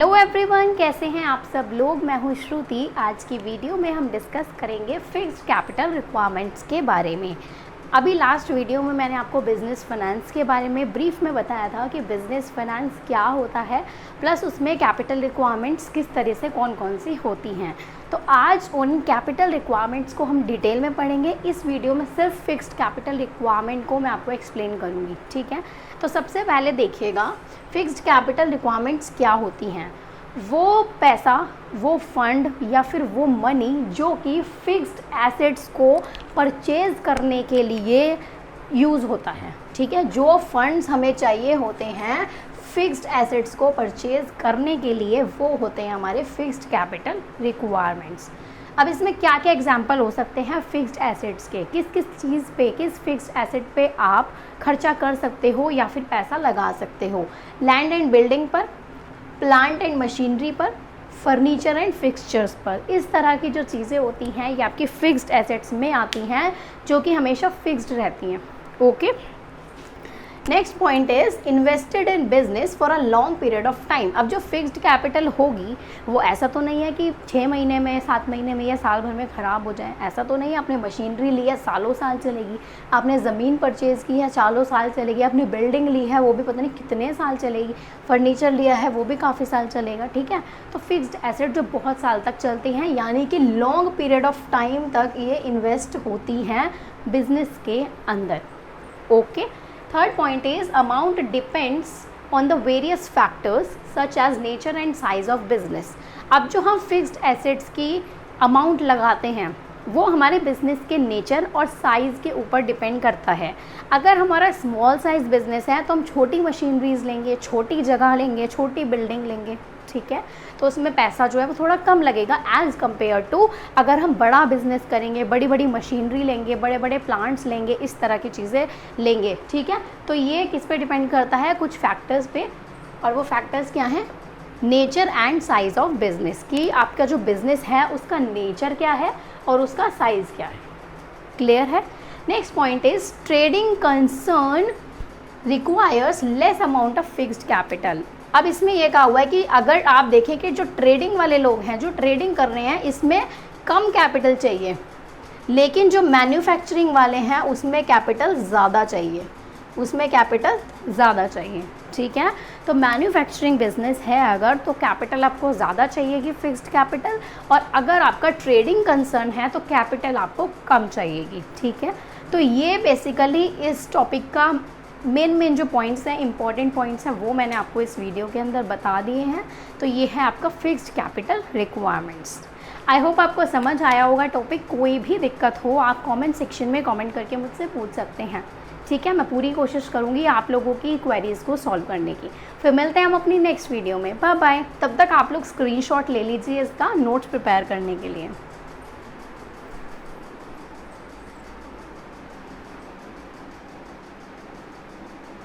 Hello everyone, कैसे हैं आप सब लोग। मैं हूं श्रुति। आज की वीडियो में हम डिस्कस करेंगे फिक्स्ड कैपिटल रिक्वायरमेंट्स के बारे में। अभी लास्ट वीडियो में मैंने आपको बिज़नेस फाइनेंस के बारे में ब्रीफ में बताया था कि बिज़नेस फाइनेंस क्या होता है, प्लस उसमें कैपिटल रिक्वायरमेंट्स किस तरह से कौन कौन सी होती हैं। तो आज उन कैपिटल रिक्वायरमेंट्स को हम डिटेल में पढ़ेंगे। इस वीडियो में सिर्फ फिक्स्ड कैपिटल रिक्वायरमेंट को मैं आपको एक्सप्लेन करूँगी, ठीक है। तो सबसे पहले देखिएगा फिक्स्ड कैपिटल रिक्वायरमेंट्स क्या होती हैं। वो पैसा, वो फंड या फिर वो मनी जो कि फिक्स्ड एसेट्स को परचेज करने के लिए यूज़ होता है, ठीक है। जो फंड्स हमें चाहिए होते हैं फिक्स्ड एसेट्स को परचेज करने के लिए, वो होते हैं हमारे फिक्स्ड कैपिटल रिक्वायरमेंट्स। अब इसमें क्या क्या एग्जांपल हो सकते हैं फिक्स्ड एसेट्स के, किस किस चीज़ पे, किस फिक्स्ड एसेट पे आप खर्चा कर सकते हो या फिर पैसा लगा सकते हो। लैंड एंड बिल्डिंग पर, प्लांट एंड मशीनरी पर, फर्नीचर एंड फिक्सचर्स पर। इस तरह की जो चीज़ें होती हैं ये आपकी फिक्स्ड एसेट्स में आती हैं, जो कि हमेशा फिक्स्ड रहती हैं। Okay, next point is invested in business for a long period of time. अब जो फिक्स्ड कैपिटल होगी वो ऐसा तो नहीं है कि 6 महीने में, 7 महीने में या साल भर में ख़राब हो जाए, ऐसा तो नहीं है। आपने मशीनरी ली है सालों साल चलेगी, आपने ज़मीन परचेज़ की है सालों साल चलेगी, आपने बिल्डिंग ली है वो भी पता नहीं कितने साल चलेगी, फर्नीचर लिया है वो भी काफ़ी साल चलेगा, ठीक है। तो फिक्स्ड एसेट जो बहुत साल तक चलती हैं, यानी कि लॉन्ग पीरियड ऑफ टाइम तक ये इन्वेस्ट होती हैं बिजनेस के अंदर। Okay, third point is amount depends on the various factors such as nature and size of business। अब जो हम फिक्स्ड एसेट्स की अमाउंट लगाते हैं वो हमारे बिजनेस के नेचर और साइज़ के ऊपर डिपेंड करता है। अगर हमारा स्मॉल साइज़ बिजनेस है तो हम छोटी मशीनरीज लेंगे, छोटी जगह लेंगे, छोटी बिल्डिंग लेंगे, ठीक है। तो उसमें पैसा जो है वो थोड़ा कम लगेगा एज़ कम्पेयर टू अगर हम बड़ा बिजनेस करेंगे, बड़ी बड़ी मशीनरी लेंगे, बड़े बड़े प्लांट्स लेंगे, इस तरह की चीज़ें लेंगे, ठीक है। तो ये किस पे डिपेंड करता है, कुछ फैक्टर्स पे, और वो फैक्टर्स क्या हैं, nature and size of business, कि आपका जो बिज़नेस है उसका नेचर क्या है और उसका साइज़ क्या है। क्लियर है। Next point is trading concern requires less amount of fixed capital. अब इसमें यह कहा हुआ है कि अगर आप देखें कि जो ट्रेडिंग वाले लोग हैं, जो ट्रेडिंग कर रहे हैं, इसमें कम कैपिटल चाहिए, लेकिन जो मैन्युफैक्चरिंग वाले हैं उसमें कैपिटल ज़्यादा चाहिए, उसमें कैपिटल ज़्यादा चाहिए, ठीक है। तो मैन्युफैक्चरिंग बिजनेस है अगर, तो कैपिटल आपको ज़्यादा चाहिएगी फिक्स्ड कैपिटल, और अगर आपका ट्रेडिंग कंसर्न है तो कैपिटल आपको कम चाहिएगी, ठीक है। तो ये बेसिकली इस टॉपिक का मेन जो पॉइंट्स हैं, इंपॉर्टेंट पॉइंट्स हैं, वो मैंने आपको इस वीडियो के अंदर बता दिए हैं। तो ये है आपका fixed capital requirements. I hope आपको समझ आया होगा टॉपिक। कोई भी दिक्कत हो आप कमेंट सेक्शन में कमेंट करके मुझसे पूछ सकते हैं, ठीक है। मैं पूरी कोशिश करूँगी आप लोगों की क्वेरीज़ को सॉल्व करने की। फिर मिलते हैं हम अपनी नेक्स्ट वीडियो में। Bye bye. तब तक आप लोग स्क्रीनशॉट ले लीजिए इसका नोट्स प्रिपेयर करने के लिए।